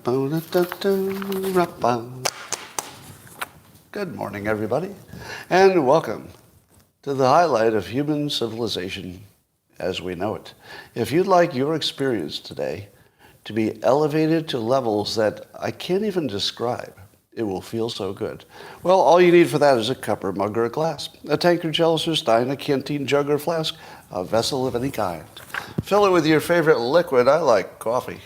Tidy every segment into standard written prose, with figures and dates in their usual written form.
Good morning, everybody, and welcome to the highlight of human civilization as we know it. If you'd like your experience today to be elevated to levels that I can't even describe, it will feel so good. Well, all you need for that is a cup or mug or a glass, a tankard, chalice or stein, a canteen, jug or flask, a vessel of any kind. Fill it with your favorite liquid. I like coffee.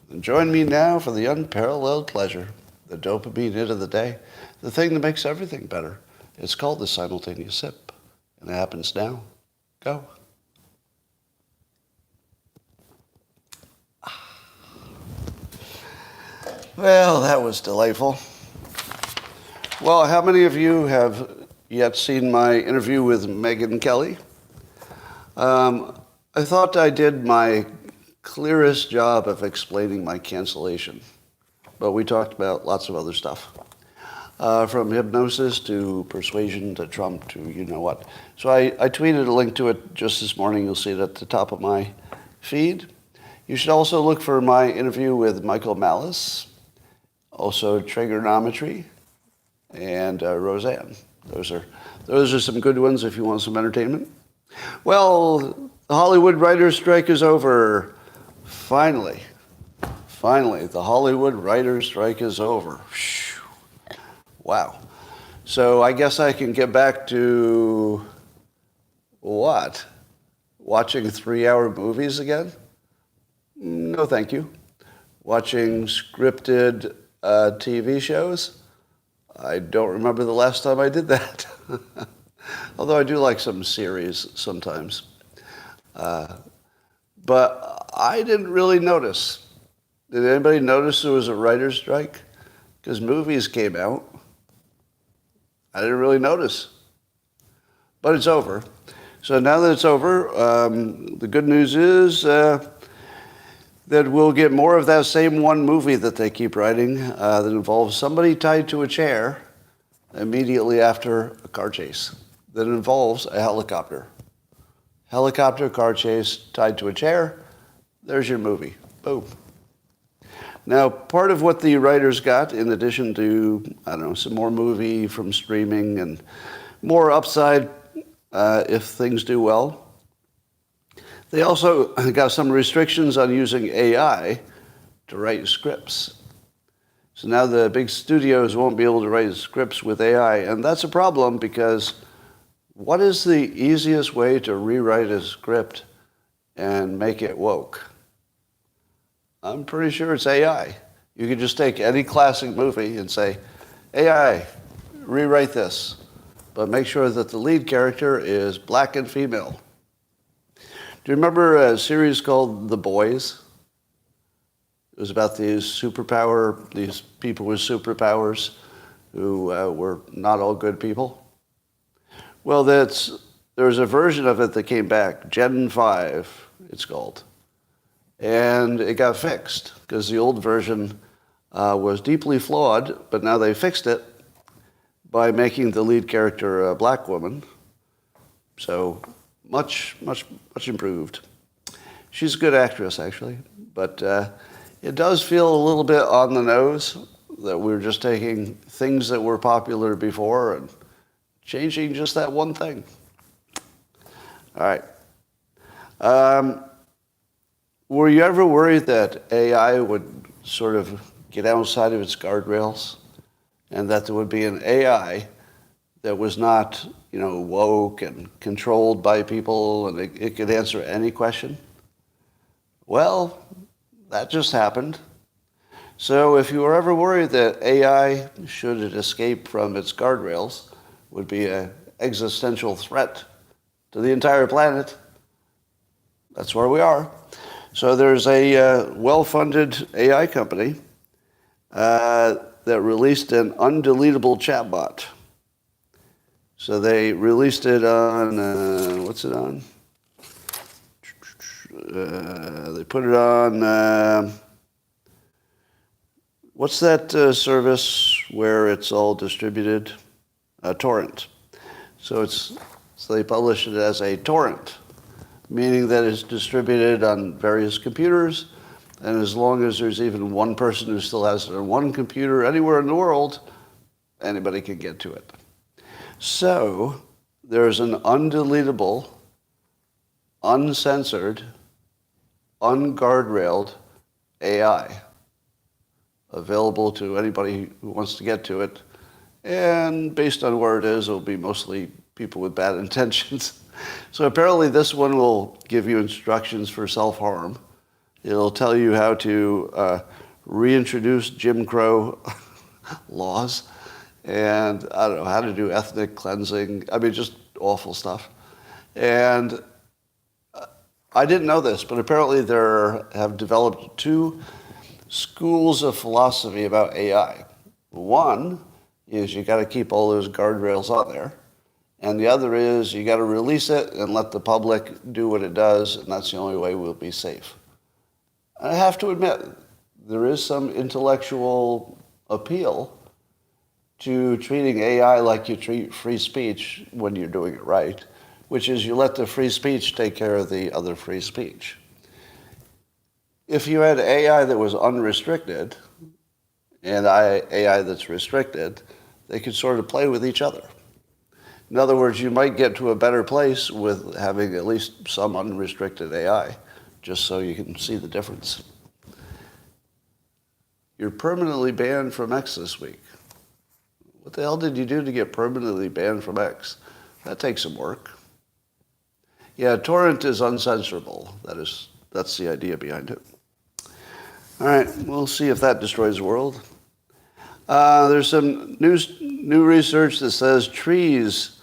And join me now for the unparalleled pleasure, the dopamine hit of the day, the thing that makes everything better. It's called the simultaneous sip, and it happens now. Go. Well, that was delightful. Well, how many of you have yet seen my interview with Megyn Kelly? I thought I did my clearest job of explaining my cancellation, but we talked about lots of other stuff, from hypnosis to persuasion to Trump to you know what. So I tweeted a link to it just this morning. You'll see it at the top of my feed. You should also look for my interview with Michael Malice, also Trigonometry, and Roseanne. Those are some good ones if you want some entertainment. Well, the Hollywood writers' strike is over. Finally, the Hollywood writers' strike is over. Wow. So I guess I can get back to what? Watching 3-hour movies again? No, thank you. Watching scripted TV shows? I don't remember the last time I did that. Although I do like some series sometimes. But I didn't really notice. Did anybody notice there was a writer's strike? Because movies came out. I didn't really notice. But it's over. So now that it's over, the good news is that we'll get more of that same one movie that they keep writing that involves somebody tied to a chair immediately after a car chase that involves a helicopter. Helicopter car chase tied to a chair. There's your movie. Boom. Now, part of what the writers got, in addition to, some more movie from streaming and more upside if things do well, they also got some restrictions on using AI to write scripts. So now the big studios won't be able to write scripts with AI, and that's a problem because what is the easiest way to rewrite a script and make it woke? I'm pretty sure it's AI. You could just take any classic movie and say, AI, rewrite this, but make sure that the lead character is black and female. Do you remember a series called The Boys? It was about these people with superpowers who were not all good people. Well, there's a version of it that came back, Gen 5, it's called. And it got fixed because the old version was deeply flawed, but now they fixed it by making the lead character a black woman. So much improved. She's a good actress, actually, but it does feel a little bit on the nose that we're just taking things that were popular before and changing just that one thing. All right. Were you ever worried that AI would sort of get outside of its guardrails and that there would be an AI that was not, woke and controlled by people and it could answer any question? Well, that just happened. So if you were ever worried that AI, should it escape from its guardrails, would be an existential threat to the entire planet, that's where we are. So there's a well-funded AI company that released an undeletable chatbot. So they released it on, what's it on? They put it on, what's that service where it's all distributed? Torrent. So they published it as a torrent, meaning that it's distributed on various computers And as long as there's even one person who still has it on one computer anywhere in the world, anybody can get to it. So there's an undeletable, uncensored, unguardrailed AI available to anybody who wants to get to it. And based on where it is, it'll be mostly people with bad intentions. So apparently this one will give you instructions for self-harm. It'll tell you how to reintroduce Jim Crow laws, and I don't know, how to do ethnic cleansing. I mean, just awful stuff. And I didn't know this, but apparently there have developed two schools of philosophy about AI. One is you got to keep all those guardrails on there. And the other is you got to release it and let the public do what it does, and that's the only way we'll be safe. I have to admit, there is some intellectual appeal to treating AI like you treat free speech when you're doing it right, which is you let the free speech take care of the other free speech. If you had AI that was unrestricted and AI that's restricted, they could sort of play with each other. In other words, you might get to a better place with having at least some unrestricted AI, just so you can see the difference. You're permanently banned from X this week. What the hell did you do to get permanently banned from X? That takes some work. Yeah, torrent is uncensorable. That's the idea behind it. All right, we'll see if that destroys the world. There's some new research that says trees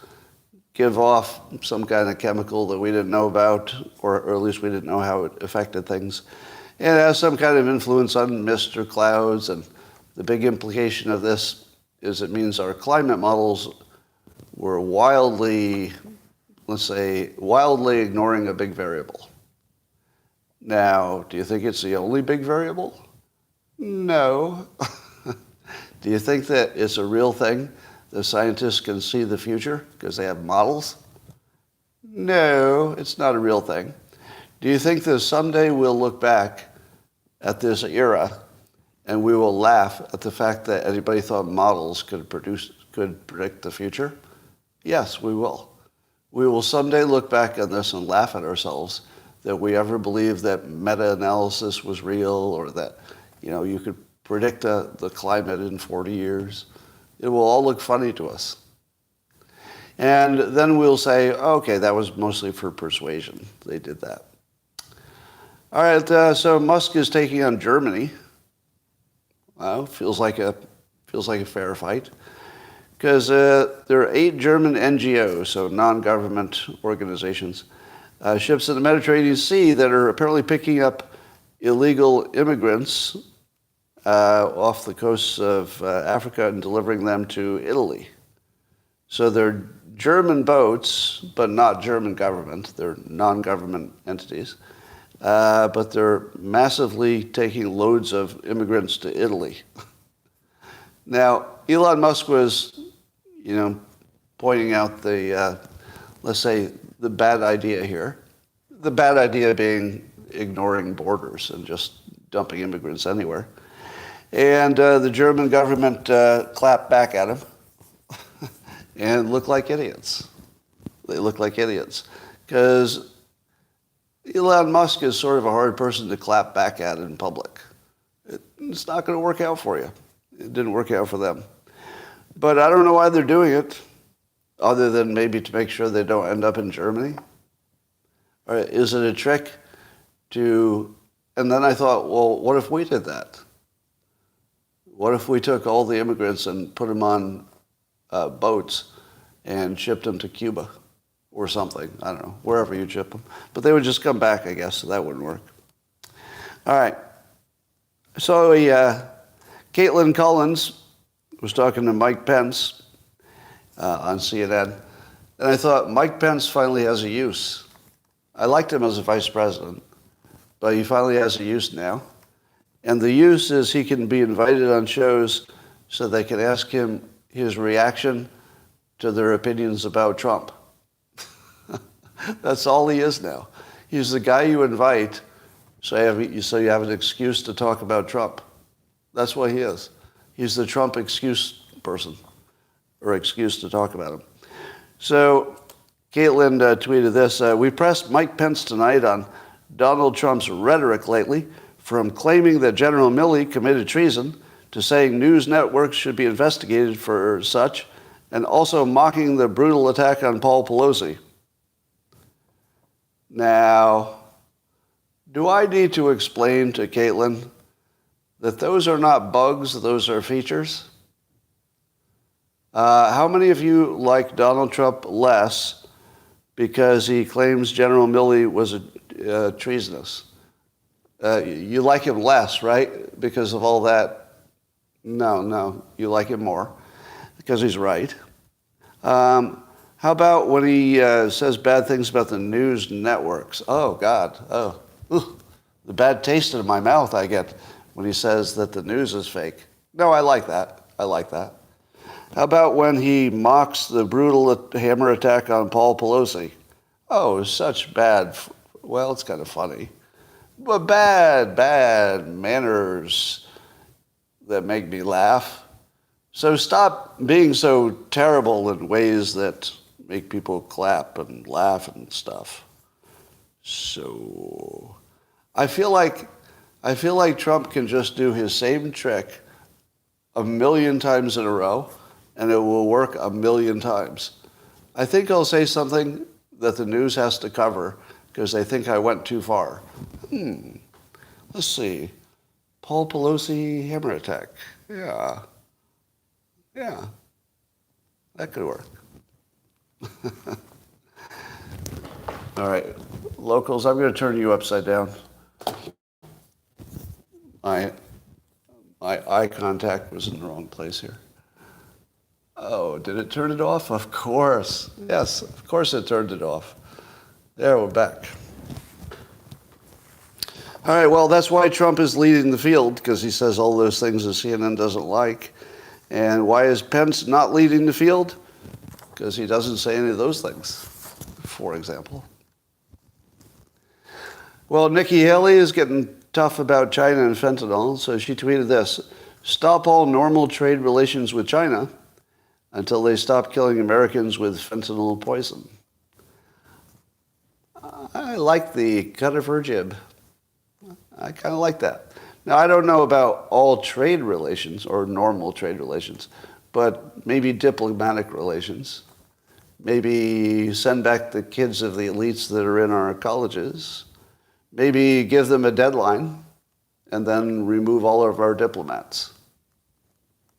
give off some kind of chemical that we didn't know about, or at least we didn't know how it affected things. It has some kind of influence on mist or clouds, and the big implication of this is it means our climate models were wildly ignoring a big variable. Now, do you think it's the only big variable? No. Do you think that it's a real thing? The scientists can see the future because they have models? No, it's not a real thing. Do you think that someday we'll look back at this era and we will laugh at the fact that anybody thought models could predict the future? Yes, we will. We will someday look back on this and laugh at ourselves that we ever believed that meta-analysis was real, or that, you could predict the climate in 40 years. It will all look funny to us. And then we'll say, okay, that was mostly for persuasion. They did that. All right, so Musk is taking on Germany. Well, feels like a fair fight. Because there are 8 German NGOs, so non-government organizations, ships in the Mediterranean Sea that are apparently picking up illegal immigrants off the coasts of Africa and delivering them to Italy. So they're German boats, but not German government. They're non-government entities. But they're massively taking loads of immigrants to Italy. Now, Elon Musk was, pointing out let's say, the bad idea here. The bad idea being ignoring borders and just dumping immigrants anywhere. And the German government clapped back at him and looked like idiots. They look like idiots. Because Elon Musk is sort of a hard person to clap back at in public. It's not going to work out for you. It didn't work out for them. But I don't know why they're doing it, other than maybe to make sure they don't end up in Germany. Or is it a trick to... And then I thought, well, what if we did that? What if we took all the immigrants and put them on boats and shipped them to Cuba or something? I don't know, wherever you ship them. But they would just come back, I guess, so that wouldn't work. All right. So Caitlin Collins was talking to Mike Pence on CNN, and I thought, Mike Pence finally has a use. I liked him as a vice president, but he finally has a use now. And the use is he can be invited on shows so they can ask him his reaction to their opinions about Trump. That's all he is now. He's the guy you invite So you have an excuse to talk about Trump. That's what he is. He's the Trump excuse person, or excuse to talk about him. So Caitlin tweeted this. We pressed Mike Pence tonight on Donald Trump's rhetoric lately, from claiming that General Milley committed treason to saying news networks should be investigated for such, and also mocking the brutal attack on Paul Pelosi. Now, do I need to explain to Caitlin that those are not bugs, those are features? How many of you like Donald Trump less because he claims General Milley was treasonous? You like him less, right? Because of all that? No, you like him more because he's right. How about when he says bad things about the news networks? Oh, God. The bad taste in my mouth I get when he says that the news is fake. No, I like that. How about when he mocks the brutal hammer attack on Paul Pelosi? Oh, such bad, well, it's kind of funny, but bad manners that make me laugh. So stop being so terrible in ways that make people clap and laugh and stuff. So I feel like Trump can just do his same trick 1,000,000 times in a row, and it will work 1,000,000 times. I think I'll say something that the news has to cover because they think I went too far. Let's see. Paul Pelosi hammer attack. Yeah. That could work. All right. Locals, I'm going to turn you upside down. My eye contact was in the wrong place here. Oh, did it turn it off? Of course. Yes, of course it turned it off. There, we're back. All right, well, that's why Trump is leading the field, because he says all those things that CNN doesn't like. And why is Pence not leading the field? Because he doesn't say any of those things, for example. Well, Nikki Haley is getting tough about China and fentanyl, so she tweeted this: stop all normal trade relations with China until they stop killing Americans with fentanyl poison. I like the cut of her jib. I kind of like that. Now, I don't know about all trade relations or normal trade relations, but maybe diplomatic relations. Maybe send back the kids of the elites that are in our colleges. Maybe give them a deadline and then remove all of our diplomats.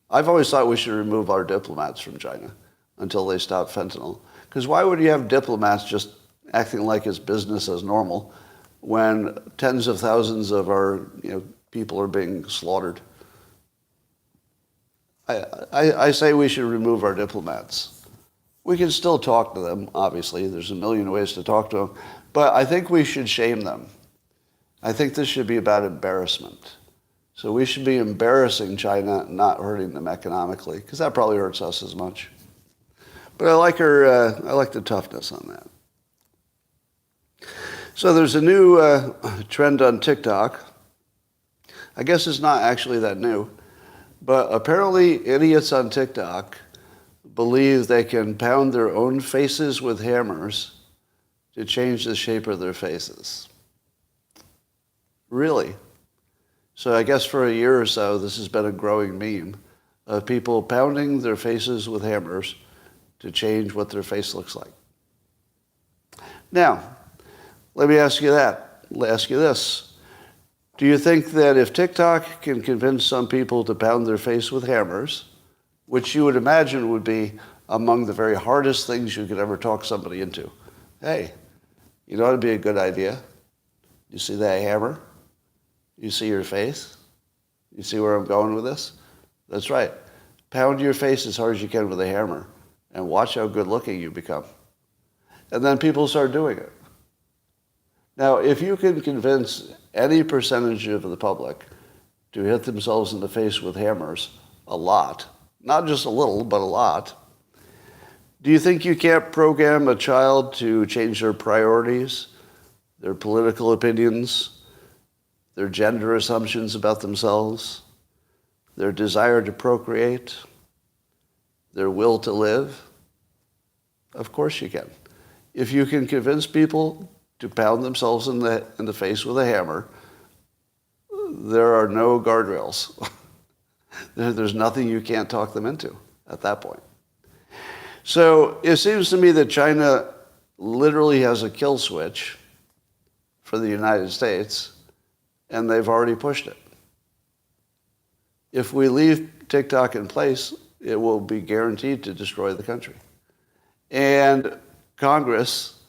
I've always thought we should remove our diplomats from China until they stop fentanyl. Because why would you have diplomats just acting like it's business as normal when tens of thousands of our people are being slaughtered? I say we should remove our diplomats. We can still talk to them, obviously. There's 1,000,000 ways to talk to them. But I think we should shame them. I think this should be about embarrassment. So we should be embarrassing China, not hurting them economically, because that probably hurts us as much. But I like I like the toughness on that. So there's a new trend on TikTok. I guess it's not actually that new, but apparently idiots on TikTok believe they can pound their own faces with hammers to change the shape of their faces. Really? So I guess for a year or so, this has been a growing meme of people pounding their faces with hammers to change what their face looks like. Now, let me ask you this. Do you think that if TikTok can convince some people to pound their face with hammers, which you would imagine would be among the very hardest things you could ever talk somebody into, hey, you know what would be a good idea? You see that hammer? You see your face? You see where I'm going with this? That's right. Pound your face as hard as you can with a hammer and watch how good looking you become. And then people start doing it. Now, if you can convince any percentage of the public to hit themselves in the face with hammers a lot, not just a little, but a lot, do you think you can't program a child to change their priorities, their political opinions, their gender assumptions about themselves, their desire to procreate, their will to live? Of course you can. If you can convince people to pound themselves in the face with a hammer, there are no guardrails. There's nothing you can't talk them into at that point. So it seems to me that China literally has a kill switch for the United States, and they've already pushed it. If we leave TikTok in place, it will be guaranteed to destroy the country. And Congress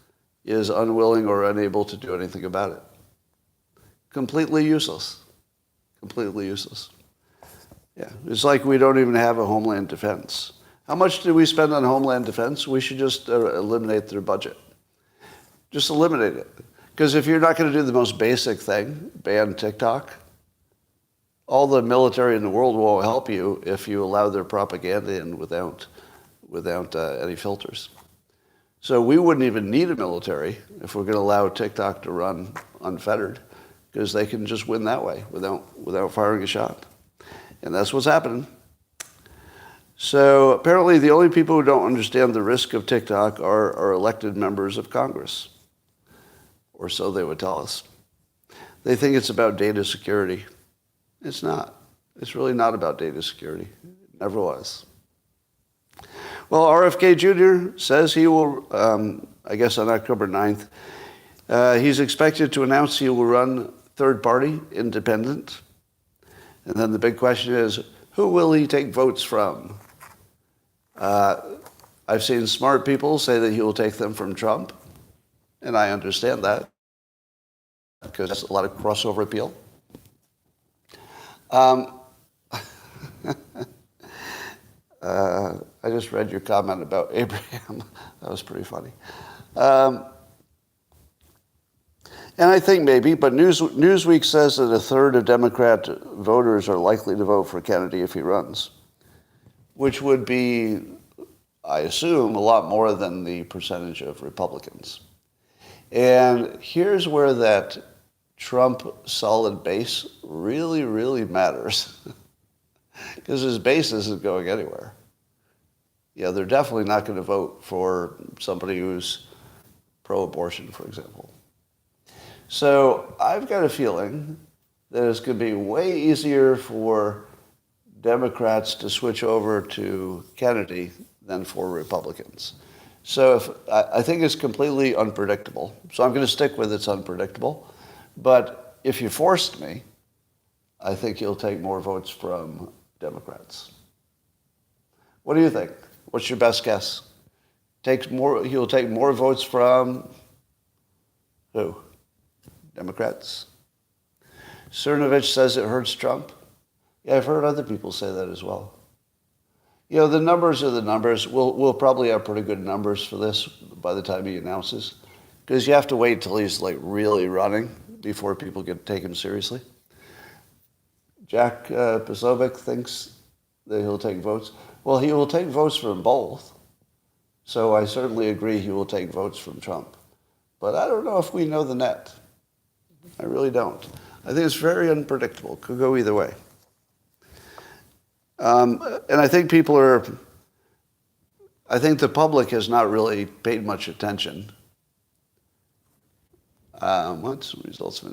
is unwilling or unable to do anything about it. Completely useless. Completely useless. Yeah, it's like we don't even have a Homeland Defense. How much do we spend on Homeland Defense? We should just eliminate their budget. Just eliminate it. Because if you're not going to do the most basic thing, ban TikTok, all the military in the world won't help you if you allow their propaganda in without any filters. So we wouldn't even need a military if we're going to allow TikTok to run unfettered, because they can just win that way without firing a shot. And that's what's happening. So apparently the only people who don't understand the risk of TikTok are elected members of Congress. Or so they would tell us. They think it's about data security. It's not. It's really not about data security. It never was. Well, RFK Jr. says he will, I guess on October 9th, he's expected to announce he will run third party, independent. And then the big question is, who will he take votes from? I've seen smart people say that he will take them from Trump, and I understand that because that's a lot of crossover appeal. I just read your comment about Abraham. That was pretty funny. And I think maybe, but Newsweek says that a third of Democrat voters are likely to vote for Kennedy if he runs, which would be, I assume, a lot more than the percentage of Republicans. And here's where that Trump solid base really, really matters. Because his base isn't going anywhere. Yeah, they're definitely not going to vote for somebody who's pro-abortion, for example. So I've got a feeling that it's going to be way easier for Democrats to switch over to Kennedy than for Republicans. So I think it's completely unpredictable. So I'm going to stick with it's unpredictable. But if you forced me, I think you'll take more votes from Democrats. What do you think? What's your best guess? He'll take more votes from who? Democrats? Cernovich says it hurts Trump. Yeah, I've heard other people say that as well. You know, the numbers are the numbers. We'll probably have pretty good numbers for this by the time he announces, because you have to wait till he's like really running before people can take him seriously. Jack Posobiec thinks that he'll take votes. Well, he will take votes from both. So I certainly agree he will take votes from Trump. But I don't know if we know the net. I really don't. I think it's very unpredictable. Could go either way. And I think I think the public has not really paid much attention. What's the results of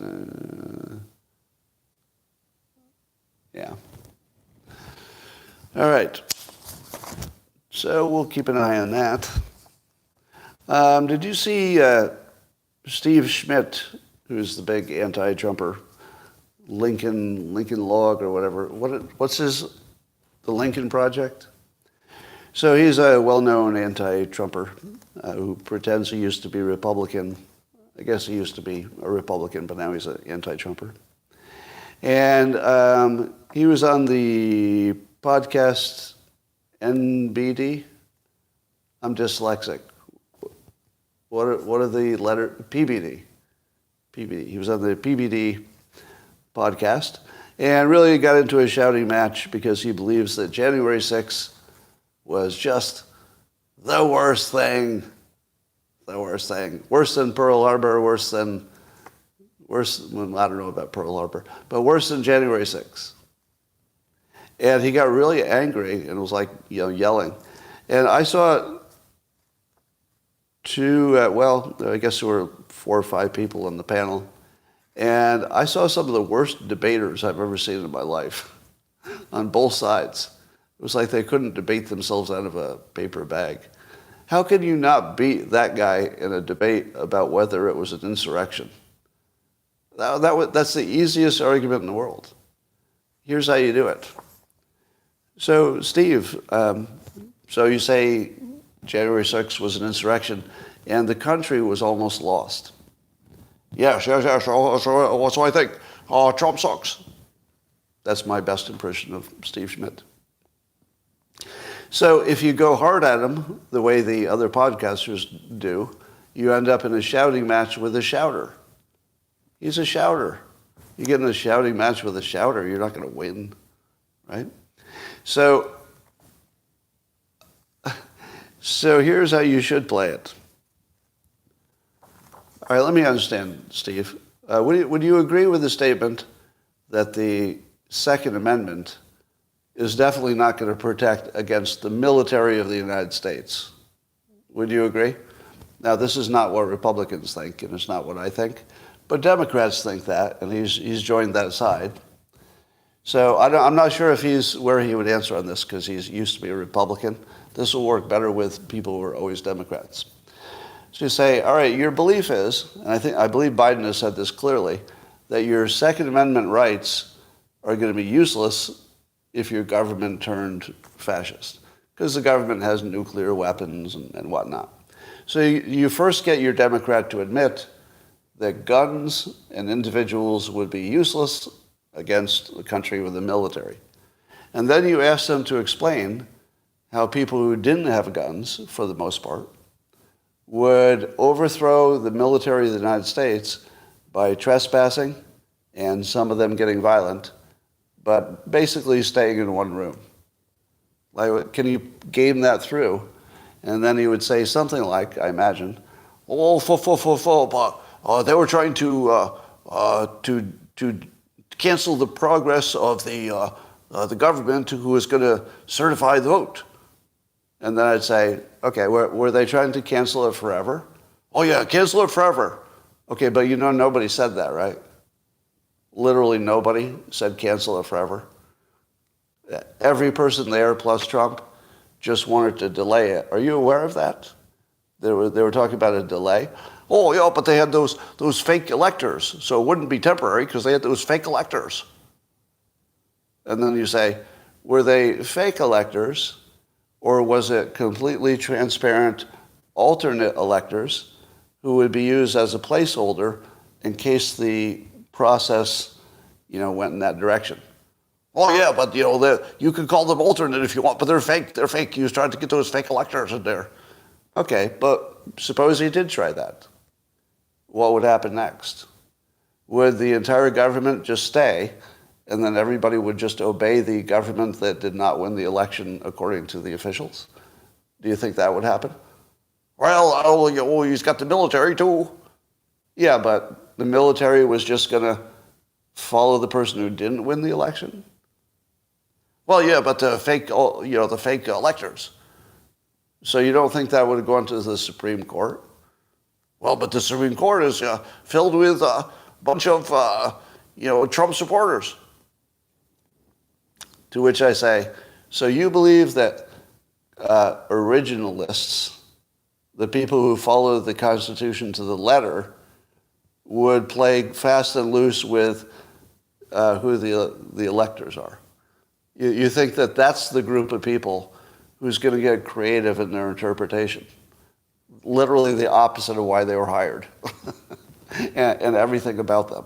yeah. All right. So we'll keep an eye on that. Did you see Steve Schmidt, who's the big anti-Trumper, Lincoln Log or whatever? What's the Lincoln Project? So he's a well-known anti-Trumper who pretends he used to be Republican. I guess he used to be a Republican, but now he's an anti-Trumper. And he was on the podcast NBD. I'm dyslexic. What are the letters? PBD. PBD. He was on the PBD podcast and really got into a shouting match because he believes that January 6th was just the worst thing. The worst thing. Worse than Pearl Harbor, worse than Worse, well, I don't know about Pearl Harbor, but worse than January 6th. And he got really angry and was like, yelling. And I saw I guess there were 4 or 5 people on the panel. And I saw some of the worst debaters I've ever seen in my life on both sides. It was like they couldn't debate themselves out of a paper bag. How can you not beat that guy in a debate about whether it was an insurrection? That's the easiest argument in the world. Here's how you do it. So, Steve, so you say January 6th was an insurrection, and the country was almost lost. Yes, so I think. Trump sucks. That's my best impression of Steve Schmidt. So if you go hard at him, the way the other podcasters do, you end up in a shouting match with a shouter. He's a shouter. You get in a shouting match with a shouter, you're not going to win, right? So here's how you should play it. All right, let me understand, Steve. Would you agree with the statement that the Second Amendment is definitely not going to protect against the military of the United States? Would you agree? Now, this is not what Republicans think, and it's not what I think, but Democrats think that, and he's joined that side. So I'm not sure if he's where he would answer on this because he's used to be a Republican. This will work better with people who are always Democrats. So you say, all right, your belief is, and I believe Biden has said this clearly, that your Second Amendment rights are going to be useless if your government turned fascist, because the government has nuclear weapons and whatnot. So you first get your Democrat to admit that guns and individuals would be useless against a country with a military. And then you ask them to explain how people who didn't have guns, for the most part, would overthrow the military of the United States by trespassing and some of them getting violent, but basically staying in one room. Like, can you game that through? And then he would say something like, I imagine, they were trying to cancel the progress of the government who was going to certify the vote. And then I'd say, okay, were they trying to cancel it forever? Oh yeah, cancel it forever. Okay, but nobody said that, right? Literally nobody said cancel it forever. Every person there, plus Trump, just wanted to delay it. Are you aware of that? They were talking about a delay. Oh yeah, but they had those fake electors, so it wouldn't be temporary because they had those fake electors. And then you say, were they fake electors, or was it completely transparent alternate electors who would be used as a placeholder in case the process, went in that direction? Oh yeah, but you can call them alternate if you want, but they're fake. They're fake. You tried to get those fake electors in there. Okay, but suppose he did try that. What would happen next? Would the entire government just stay, and then everybody would just obey the government that did not win the election according to the officials? Do you think that would happen? Well, he's got the military too. Yeah, but the military was just going to follow the person who didn't win the election? Well, yeah, but the fake electors. So you don't think that would have gone to the Supreme Court? Well, but the Supreme Court is filled with a bunch of, Trump supporters. To which I say, so you believe that originalists, the people who follow the Constitution to the letter, would play fast and loose with who the electors are? You think that that's the group of people who's going to get creative in their interpretation? Literally the opposite of why they were hired and everything about them.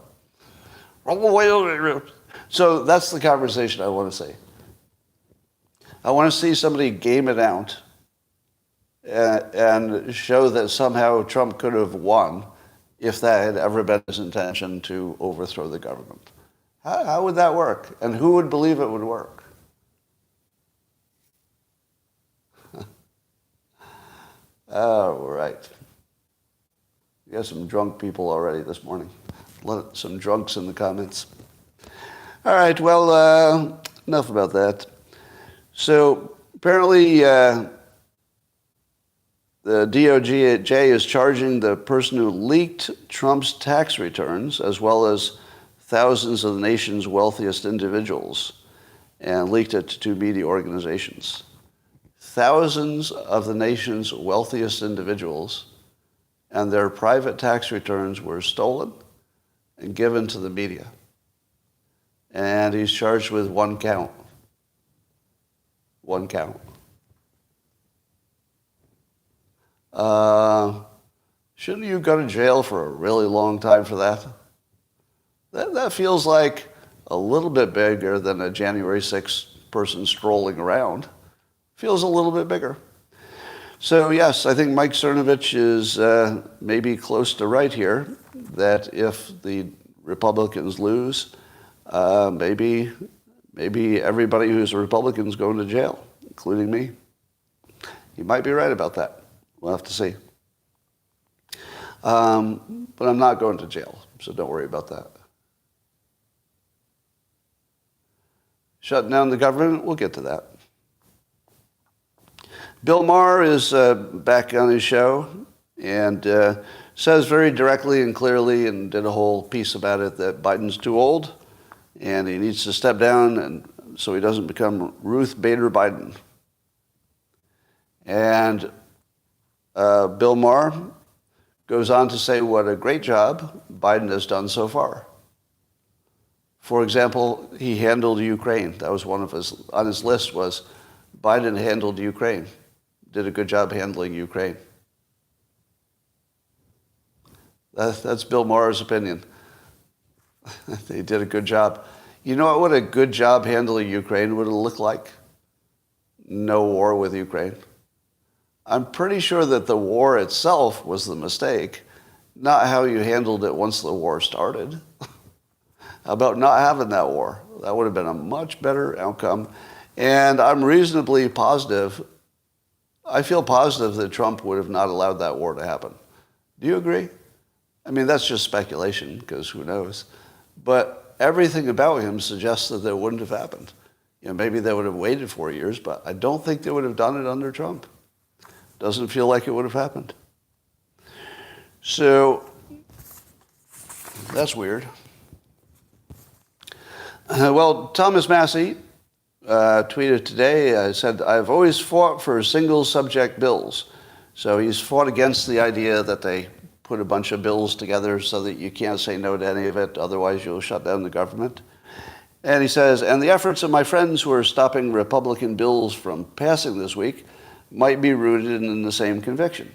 So that's the conversation I want to see. I want to see somebody game it out and show that somehow Trump could have won if that had ever been his intention to overthrow the government. How would that work? And who would believe it would work? Oh, right. We got some drunk people already this morning. some drunks in the comments. All right, well, enough about that. So apparently the DOJ is charging the person who leaked Trump's tax returns, as well as thousands of the nation's wealthiest individuals, and leaked it to media organizations. Thousands of the nation's wealthiest individuals and their private tax returns were stolen and given to the media. And he's charged with one count. One count. Shouldn't you go to jail for a really long time for that? That feels like a little bit bigger than a January 6th person strolling around. Feels a little bit bigger. So yes, I think Mike Cernovich is maybe close to right here, that if the Republicans lose, maybe everybody who's a Republican is going to jail, including me. He might be right about that. We'll have to see. But I'm not going to jail, so don't worry about that. Shutting down the government, we'll get to that. Bill Maher is back on his show and says very directly and clearly, and did a whole piece about it, that Biden's too old and he needs to step down and so he doesn't become Ruth Bader Biden. And Bill Maher goes on to say what a great job Biden has done so far. For example, he handled Ukraine. That was on his list was Biden handled Ukraine. Did a good job handling Ukraine. That's Bill Maher's opinion. They did a good job. You know what a good job handling Ukraine would have looked like? No war with Ukraine. I'm pretty sure that the war itself was the mistake, not how you handled it once the war started. How about not having that war? That would have been a much better outcome. And I'm reasonably positive, I feel positive that Trump would have not allowed that war to happen. Do you agree? I mean, that's just speculation, because who knows? But everything about him suggests that it wouldn't have happened. You know, maybe they would have waited 4 years, but I don't think they would have done it under Trump. Doesn't feel like it would have happened. So, that's weird. Well, Thomas Massey tweeted today, said, I've always fought for single subject bills. So he's fought against the idea that they put a bunch of bills together so that you can't say no to any of it, otherwise you'll shut down the government. And he says, and the efforts of my friends who are stopping Republican bills from passing this week might be rooted in the same conviction.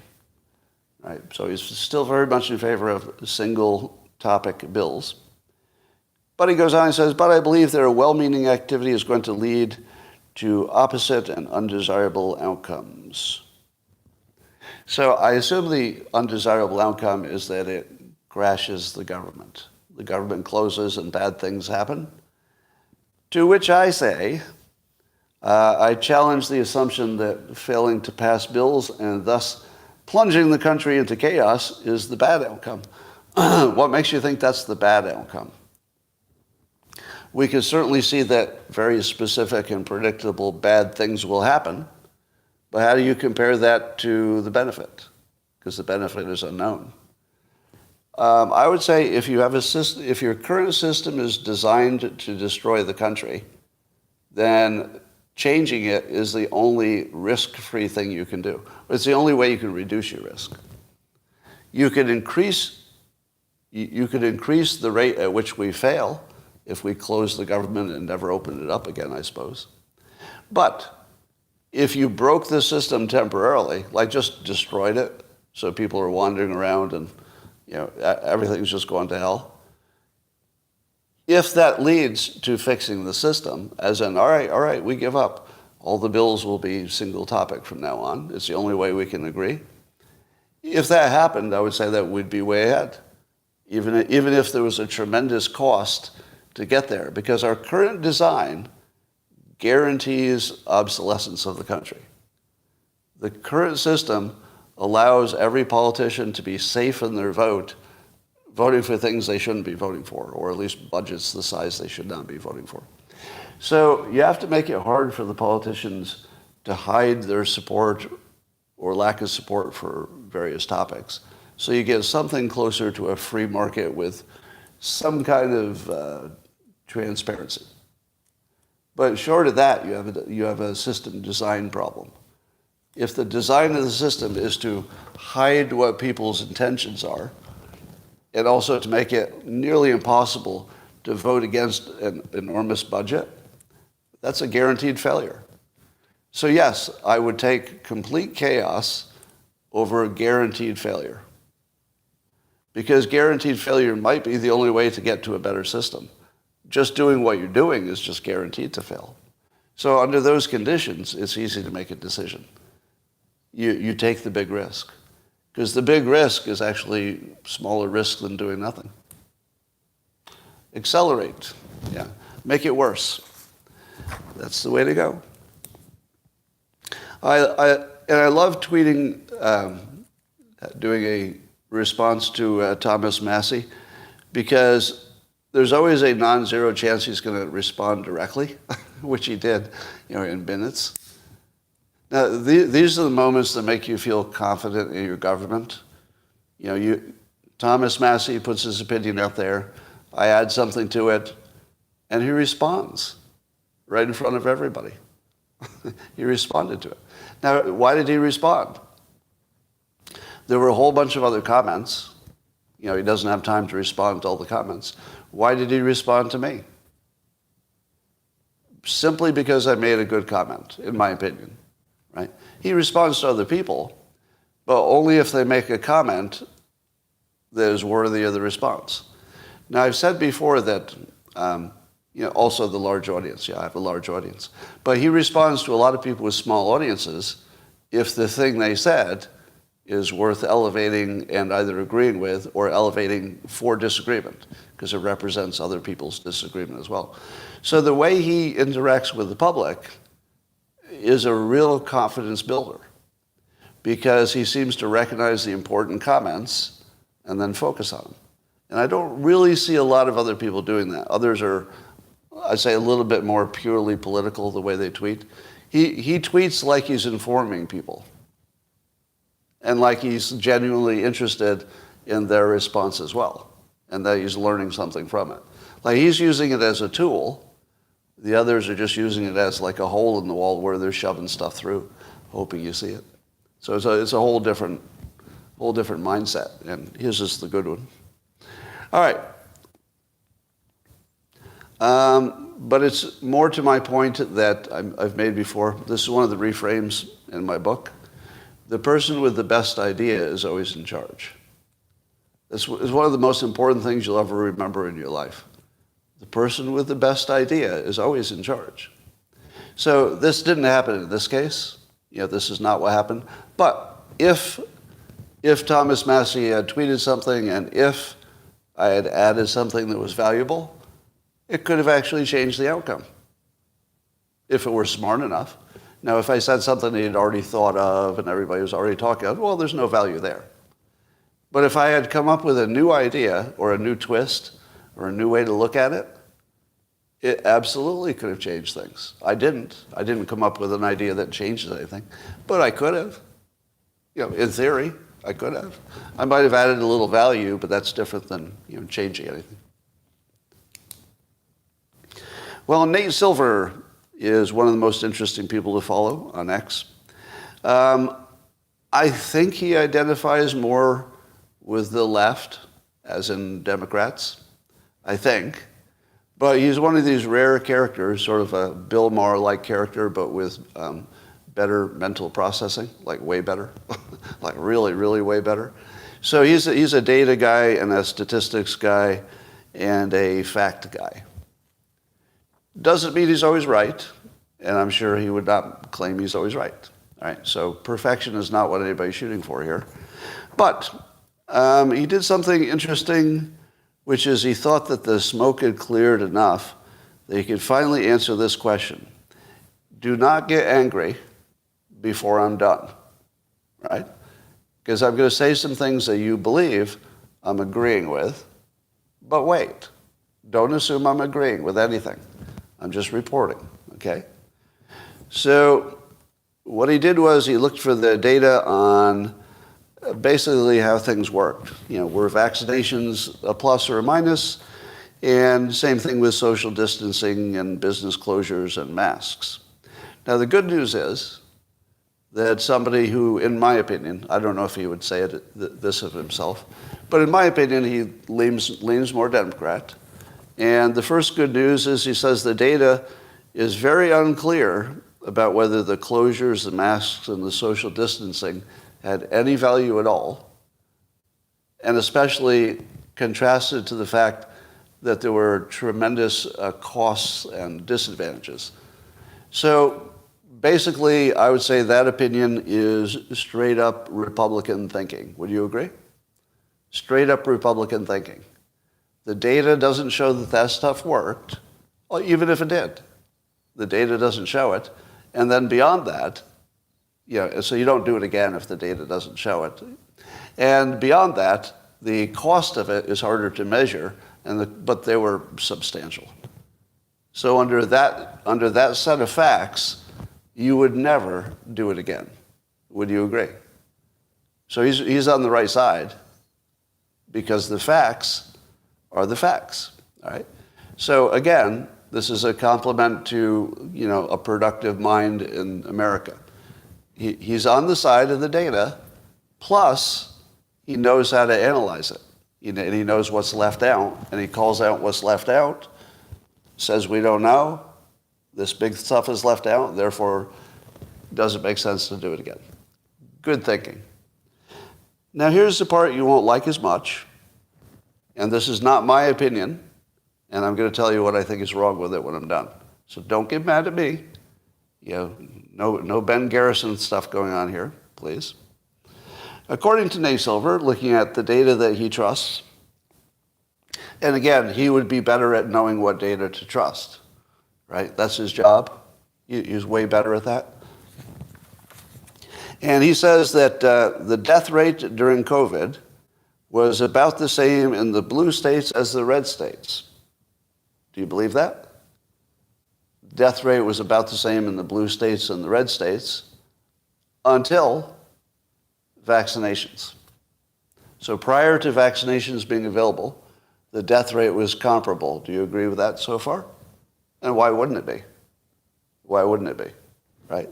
Right? So he's still very much in favor of single topic bills. But he goes on and says, but I believe their well-meaning activity is going to lead to opposite and undesirable outcomes. So I assume the undesirable outcome is that it crashes the government. The government closes and bad things happen. To which I say, I challenge the assumption that failing to pass bills and thus plunging the country into chaos is the bad outcome. What makes you think that's the bad outcome? We can certainly see that very specific and predictable bad things will happen, but how do you compare that to the benefit? Because the benefit is unknown. I would say if you have a system, if your current system is designed to destroy the country, then changing it is the only risk-free thing you can do. It's the only way you can reduce your risk. You could increase the rate at which we fail if we close the government and never open it up again, I suppose. But if you broke the system temporarily, like just destroyed it, so people are wandering around and everything's just going to hell, if that leads to fixing the system, as in, all right, we give up. All the bills will be single topic from now on. It's the only way we can agree. If that happened, I would say that we'd be way ahead, even if there was a tremendous cost to get there, because our current design guarantees obsolescence of the country. The current system allows every politician to be safe in their vote voting for things they shouldn't be voting for, or at least budgets the size they should not be voting for. So you have to make it hard for the politicians to hide their support or lack of support for various topics. So you get something closer to a free market with some kind of transparency. But short of that, you have a system design problem. If the design of the system is to hide what people's intentions are, and also to make it nearly impossible to vote against an enormous budget, that's a guaranteed failure. So yes, I would take complete chaos over a guaranteed failure. Because guaranteed failure might be the only way to get to a better system. Just doing what you're doing is just guaranteed to fail. So under those conditions, it's easy to make a decision. You take the big risk. Because the big risk is actually smaller risk than doing nothing. Accelerate. Yeah. Make it worse. That's the way to go. I love tweeting, doing a response to Thomas Massie, because there's always a non-zero chance he's going to respond directly, which he did, in minutes. Now, these are the moments that make you feel confident in your government. Thomas Massie puts his opinion out there. I add something to it, and he responds right in front of everybody. He responded to it. Now, why did he respond? There were a whole bunch of other comments. He doesn't have time to respond to all the comments. Why did he respond to me? Simply because I made a good comment, in my opinion. Right? He responds to other people, but only if they make a comment that is worthy of the response. Now, I've said before that, also the large audience. Yeah, I have a large audience. But he responds to a lot of people with small audiences if the thing they said is worth elevating and either agreeing with or elevating for disagreement, because it represents other people's disagreement as well. So the way he interacts with the public is a real confidence builder, because he seems to recognize the important comments and then focus on them. And I don't really see a lot of other people doing that. Others are, I'd say, a little bit more purely political the way they tweet. He tweets like he's informing people and like he's genuinely interested in their response as well, and that he's learning something from it. Like, he's using it as a tool. The others are just using it as like a hole in the wall where they're shoving stuff through, hoping you see it. So it's a whole different mindset, and his is the good one. All right. But it's more to my point that I've made before. This is one of the reframes in my book. The person with the best idea is always in charge. This is one of the most important things you'll ever remember in your life. The person with the best idea is always in charge. So this didn't happen in this case. This is not what happened. But if Thomas Massie had tweeted something and if I had added something that was valuable, it could have actually changed the outcome if it were smart enough. Now, if I said something he'd already thought of and everybody was already talking about, well, there's no value there. But if I had come up with a new idea or a new twist or a new way to look at it, it absolutely could have changed things. I didn't come up with an idea that changes anything, but I could have. In theory, I could have. I might have added a little value, but that's different than changing anything. Well, Nate Silver is one of the most interesting people to follow on X. I think he identifies more with the left, as in Democrats, I think. But he's one of these rare characters, sort of a Bill Maher-like character, but with better mental processing, like way better, like really, really way better. So he's a data guy and a statistics guy and a fact guy. Doesn't mean he's always right, and I'm sure he would not claim he's always right. All right, so perfection is not what anybody's shooting for here. But he did something interesting, which is he thought that the smoke had cleared enough that he could finally answer this question. Do not get angry before I'm done, right? Because I'm going to say some things that you believe, I'm agreeing with. But wait, don't assume I'm agreeing with anything. I'm just reporting, okay? So what he did was he looked for the data on basically how things worked. Were vaccinations a plus or a minus? And same thing with social distancing and business closures and masks. Now, the good news is that somebody who, in my opinion, I don't know if he would say this of himself, but in my opinion, he leans more Democrat. And the first good news is he says the data is very unclear about whether the closures, the masks, and the social distancing had any value at all, and especially contrasted to the fact that there were tremendous costs and disadvantages. So basically, I would say that opinion is straight up Republican thinking. Would you agree? Straight up Republican thinking. The data doesn't show that stuff worked, well, even if it did. The data doesn't show it. And then beyond that, so you don't do it again if the data doesn't show it. And beyond that, the cost of it is harder to measure, but they were substantial. So under that set of facts, you would never do it again. Would you agree? So he's on the right side because the facts are the facts. All right. So again, this is a compliment to a productive mind in America. He's on the side of the data, plus he knows how to analyze it. And he knows what's left out, and he calls out what's left out, says we don't know, this big stuff is left out, therefore it doesn't make sense to do it again. Good thinking. Now here's the part you won't like as much, and this is not my opinion, and I'm going to tell you what I think is wrong with it when I'm done. So don't get mad at me. No Ben Garrison stuff going on here, please. According to Nate Silver, looking at the data that he trusts, and again, he would be better at knowing what data to trust, right? That's his job. He's way better at that. And he says that the death rate during COVID was about the same in the blue states as the red states. Do you believe that? Death rate was about the same in the blue states and the red states until vaccinations. So prior to vaccinations being available, the death rate was comparable. Do you agree with that so far? And why wouldn't it be? Why wouldn't it be? Right?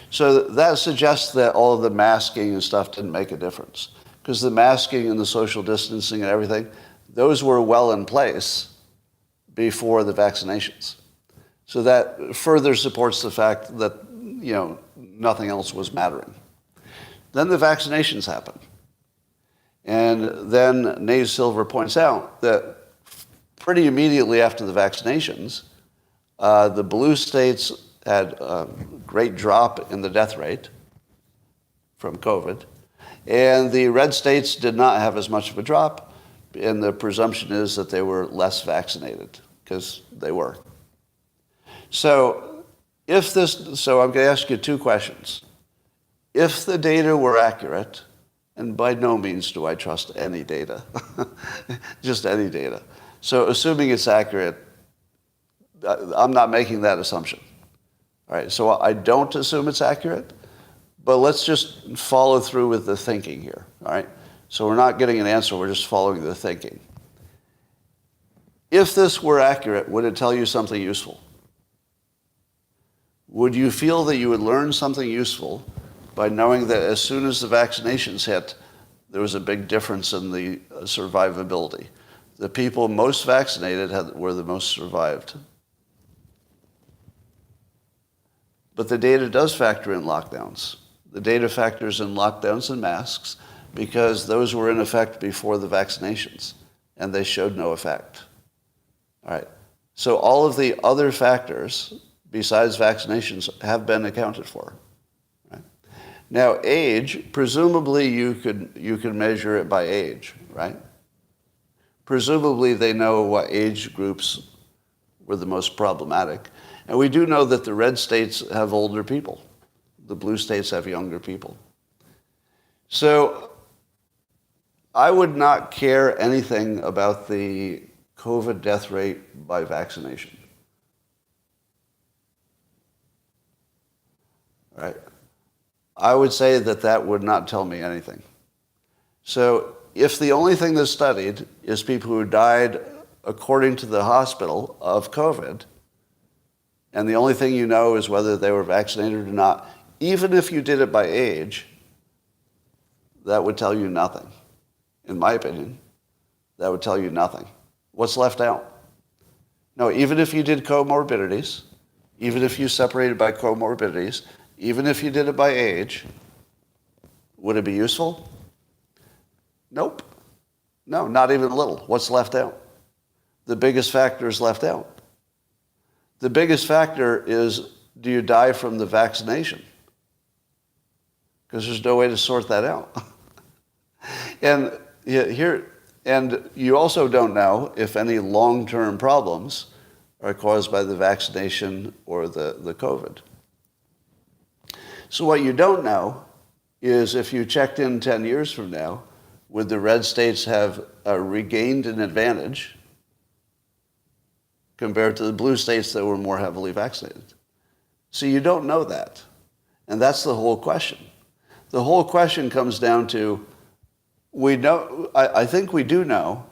So that suggests that all of the masking and stuff didn't make a difference. Because the masking and the social distancing and everything, those were well in place before the vaccinations. So that further supports the fact that, nothing else was mattering. Then the vaccinations happened. And then Nate Silver points out that pretty immediately after the vaccinations, the blue states had a great drop in the death rate from COVID, and the red states did not have as much of a drop, and the presumption is that they were less vaccinated, because they were. So I'm going to ask you two questions. If the data were accurate, and by no means do I trust any data, just any data. So assuming it's accurate, I'm not making that assumption. All right, so I don't assume it's accurate, but let's just follow through with the thinking here, all right? So we're not getting an answer, we're just following the thinking. If this were accurate, would it tell you something useful? Would you feel that you would learn something useful by knowing that as soon as the vaccinations hit, there was a big difference in the survivability? The people most vaccinated were the most survived. But the data does factor in lockdowns. The data factors in lockdowns and masks because those were in effect before the vaccinations, and they showed no effect. All right. So all of the other factors besides vaccinations have been accounted for. Right? Now, age, presumably you could measure it by age, right? Presumably they know what age groups were the most problematic. And we do know that the red states have older people. The blue states have younger people. So I would not care anything about the COVID death rate by vaccination. Right? I would say that would not tell me anything. So if the only thing that's studied is people who died according to the hospital of COVID, and the only thing you know is whether they were vaccinated or not, even if you did it by age, that would tell you nothing. In my opinion, that would tell you nothing. What's left out? No, even if you did comorbidities, even if you separated by comorbidities, even if you did it by age, would it be useful? Nope. No, not even a little. What's left out? The biggest factor is left out. The biggest factor is, do you die from the vaccination? Because there's no way to sort that out. And you also don't know if any long-term problems are caused by the vaccination or the COVID. So what you don't know is if you checked in 10 years from now, would the red states have regained an advantage compared to the blue states that were more heavily vaccinated? So you don't know that. And that's the whole question. The whole question comes down to, I think we do know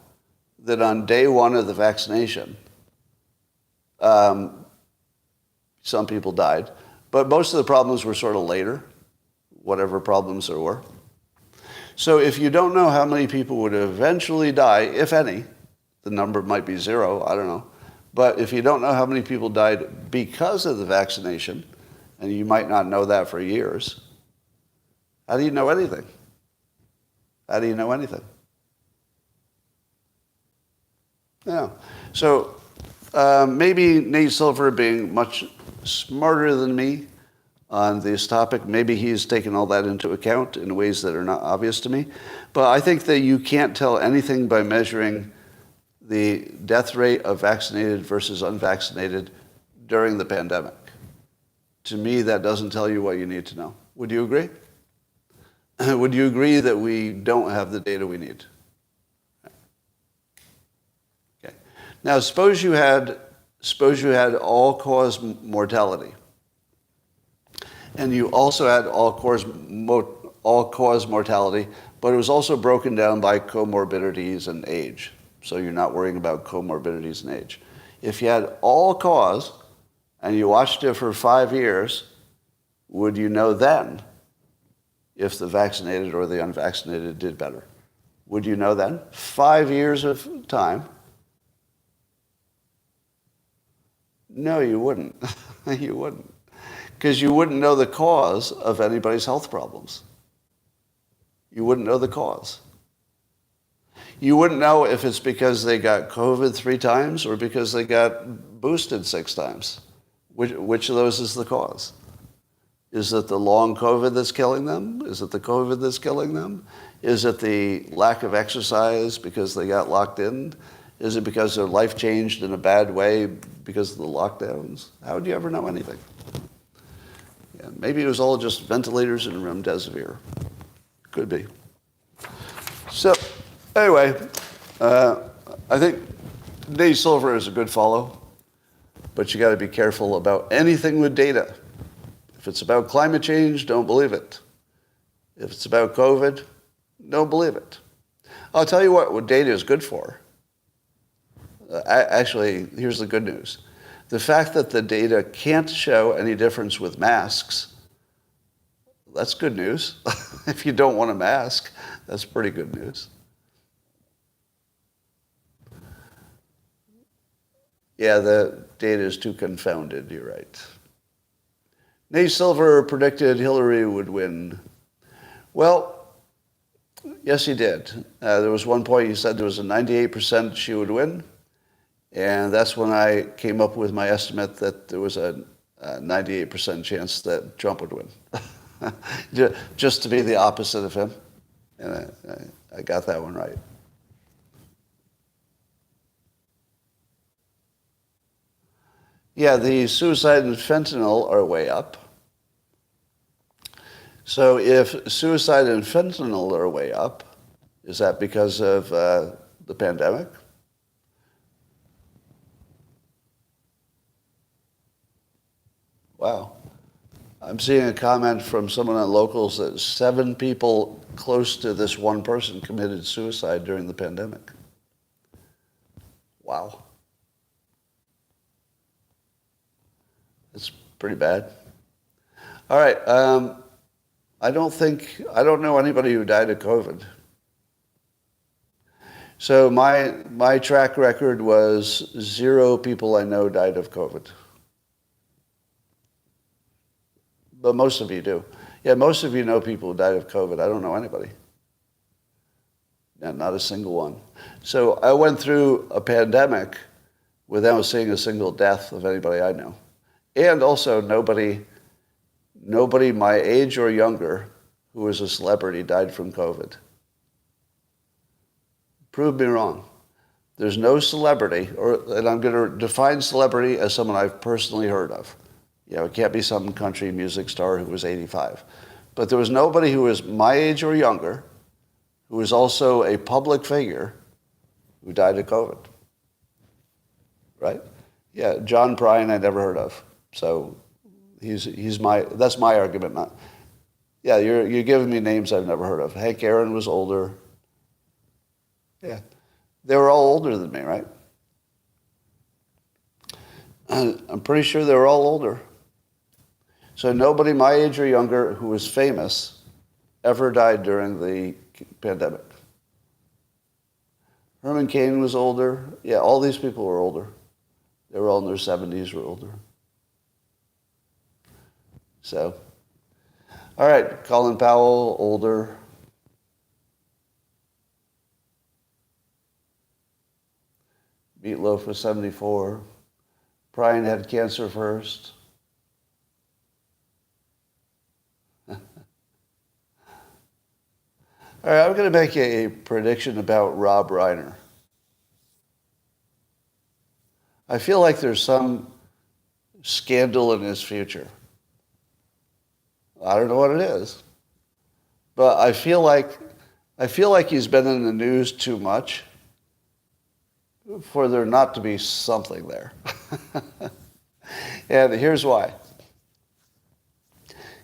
that on day one of the vaccination, some people died, but most of the problems were sort of later, whatever problems there were. So if you don't know how many people would eventually die, if any, the number might be 0, I don't know. But if you don't know how many people died because of the vaccination, and you might not know that for years, how do you know anything? How do you know anything? Yeah. So maybe Nate Silver, being much smarter than me on this topic, maybe he's taken all that into account in ways that are not obvious to me. But I think that you can't tell anything by measuring the death rate of vaccinated versus unvaccinated during the pandemic. To me, that doesn't tell you what you need to know. Would you agree? Would you agree that we don't have the data we need? Okay. Now, suppose you had all-cause mortality, and you also had all-cause mortality, but it was also broken down by comorbidities and age. So you're not worrying about comorbidities and age. If you had all-cause and you watched it for 5 years, would you know then if the vaccinated or the unvaccinated did better? Would you know then? 5 years of time? No, you wouldn't. You wouldn't. Because you wouldn't know the cause of anybody's health problems. You wouldn't know the cause. You wouldn't know if it's because they got COVID 3 times or because they got boosted 6 times. Which of those is the cause? Is it the long COVID that's killing them? Is it the COVID that's killing them? Is it the lack of exercise because they got locked in? Is it because their life changed in a bad way because of the lockdowns? How would you ever know anything? Yeah, maybe it was all just ventilators and remdesivir. Could be. So, anyway, I think Nate Silver is a good follow, but you got to be careful about anything with data. If it's about climate change, don't believe it. If it's about COVID, don't believe it. I'll tell you what data is good for. Actually, here's the good news. The fact that the data can't show any difference with masks, that's good news. If you don't want a mask, that's pretty good news. Yeah, the data is too confounded, you're right. Nate Silver predicted Hillary would win. Well, yes, he did. There was one point he said there was a 98% she would win, and that's when I came up with my estimate that there was a 98% chance that Trump would win. Just to be the opposite of him. And I got that one right. Yeah, the suicide and fentanyl are way up. So if suicide and fentanyl are way up, Is that because of the pandemic? Wow. I'm seeing a comment from someone on Locals that 7 people close to this one person committed suicide during the pandemic. Wow. That's pretty bad. All right. I don't know anybody who died of COVID. So my track record was 0 people I know died of COVID. But most of you do. Yeah, most of you know people who died of COVID. I don't know anybody. Not a single one. So I went through a pandemic without seeing a single death of anybody I know. And also nobody my age or younger who was a celebrity died from COVID. Prove me wrong. There's no celebrity, and I'm going to define celebrity as someone I've personally heard of. It can't be some country music star who was 85. But there was nobody who was my age or younger who was also a public figure who died of COVID. Right? Yeah, John Prine I never heard of. So that's my argument. Yeah, you're giving me names I've never heard of. Hank Aaron was older. Yeah. They were all older than me, right? I'm pretty sure they were all older. So nobody my age or younger who was famous ever died during the pandemic. Herman Cain was older. Yeah, all these people were older. They were all in their 70s or older. So, all right, Colin Powell, older. Meatloaf was 74. Brian had cancer first. All right, I'm going to make a prediction about Rob Reiner. I feel like there's some scandal in his future. I don't know what it is, but I feel like he's been in the news too much for there not to be something there. And here's why.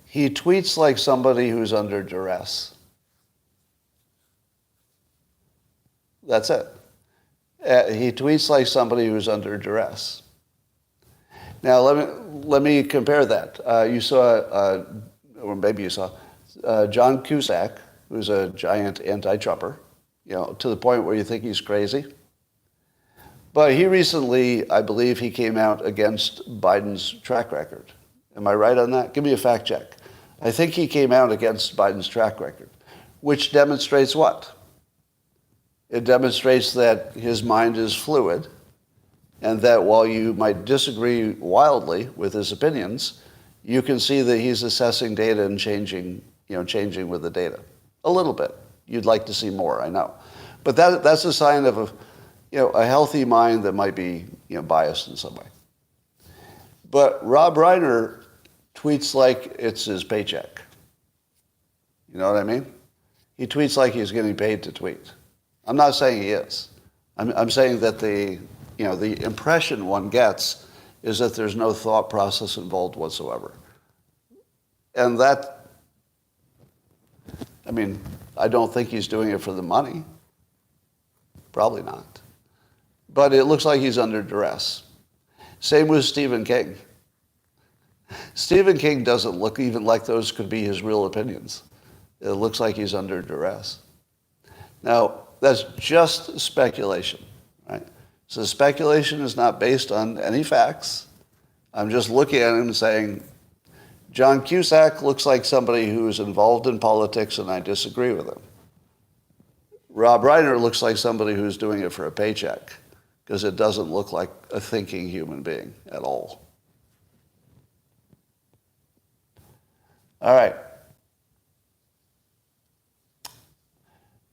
He tweets like somebody who's under duress. That's it. He tweets like somebody who's under duress. Now, let me compare that. You saw, or maybe you saw, John Cusack, who's a giant anti-Trumper, to the point where you think he's crazy. But he recently, I believe he came out against Biden's track record. Am I right on that? Give me a fact check. I think he came out against Biden's track record, which demonstrates what? It demonstrates that his mind is fluid and that while you might disagree wildly with his opinions, you can see that he's assessing data and changing with the data. A little bit. You'd like to see more, I know. But that's a sign of a healthy mind that might be biased in some way. But Rob Reiner tweets like it's his paycheck. You know what I mean? He tweets like he's getting paid to tweet. I'm not saying he is. I'm saying that the impression one gets is that there's no thought process involved whatsoever. And that, I don't think he's doing it for the money. Probably not. But it looks like he's under duress. Same with Stephen King. Stephen King doesn't look even like those could be his real opinions. It looks like he's under duress. Now, that's just speculation, right? So speculation is not based on any facts. I'm just looking at him and saying, John Cusack looks like somebody who's involved in politics and I disagree with him. Rob Reiner looks like somebody who's doing it for a paycheck because it doesn't look like a thinking human being at all. All right.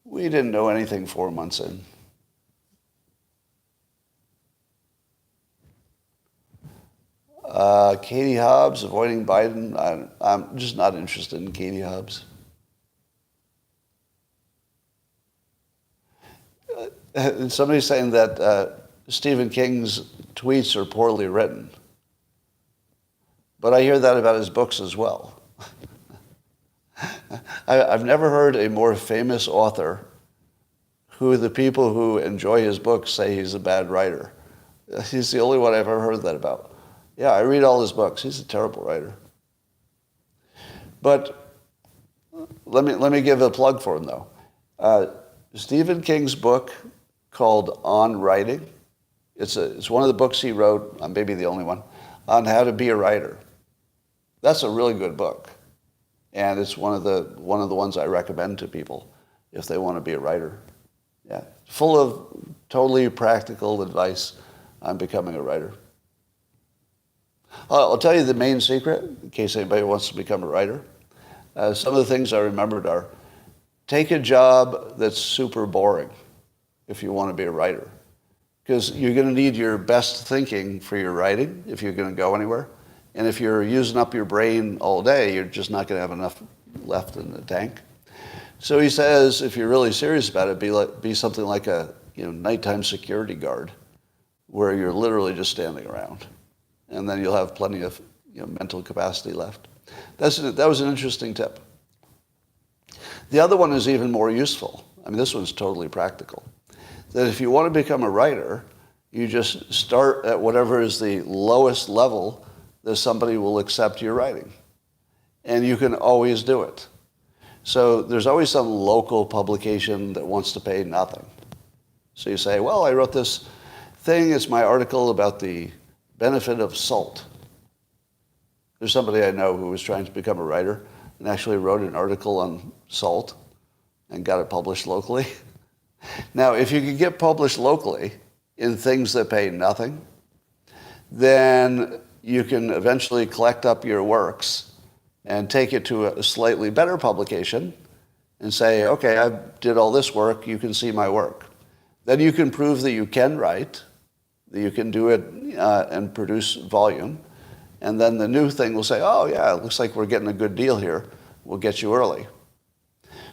We didn't know anything 4 months in. Katie Hobbs avoiding Biden. I'm just not interested in Katie Hobbs. Somebody's saying that Stephen King's tweets are poorly written. But I hear that about his books as well. I've never heard a more famous author who the people who enjoy his books say he's a bad writer. He's the only one I've ever heard that about. Yeah, I read all his books. He's a terrible writer. But let me give a plug for him, though. Stephen King's book called On Writing, it's one of the books he wrote, maybe the only one, on how to be a writer. That's a really good book. And it's one of the ones I recommend to people if they want to be a writer. Yeah, full of totally practical advice on becoming a writer. I'll tell you the main secret, in case anybody wants to become a writer. Some of the things I remembered are, take a job that's super boring if you want to be a writer. Because you're going to need your best thinking for your writing if you're going to go anywhere. And if you're using up your brain all day, you're just not going to have enough left in the tank. So he says, if you're really serious about it, be something like a nighttime security guard, where you're literally just standing around, and then you'll have plenty of mental capacity left. That was an interesting tip. The other one is even more useful. I mean, this one's totally practical. That if you want to become a writer, you just start at whatever is the lowest level that somebody will accept your writing. And you can always do it. So there's always some local publication that wants to pay nothing. So you say, well, I wrote this thing. It's my article about the benefit of salt. There's somebody I know who was trying to become a writer and actually wrote an article on salt and got it published locally. Now, if you could get published locally in things that pay nothing, then you can eventually collect up your works and take it to a slightly better publication and say, okay, I did all this work, you can see my work. Then you can prove that you can write, that you can do it and produce volume, and then the new thing will say, oh yeah, it looks like we're getting a good deal here, we'll get you early.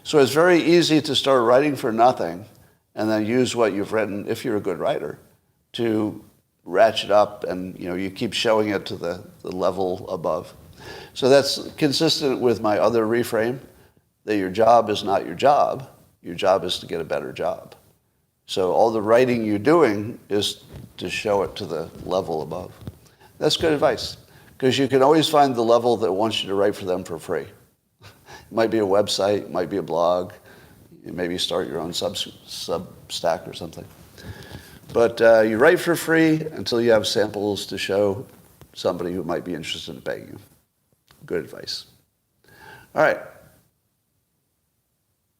So it's very easy to start writing for nothing and then use what you've written, if you're a good writer, to ratchet up, and you keep showing it to the level above. So that's consistent with my other reframe, that your job is not your job is to get a better job. So all the writing you're doing is to show it to the level above. That's good advice, because you can always find the level that wants you to write for them for free. It might be a website, it might be a blog, maybe start your own Substack or something. But you write for free until you have samples to show somebody who might be interested in paying you. Good advice. All right.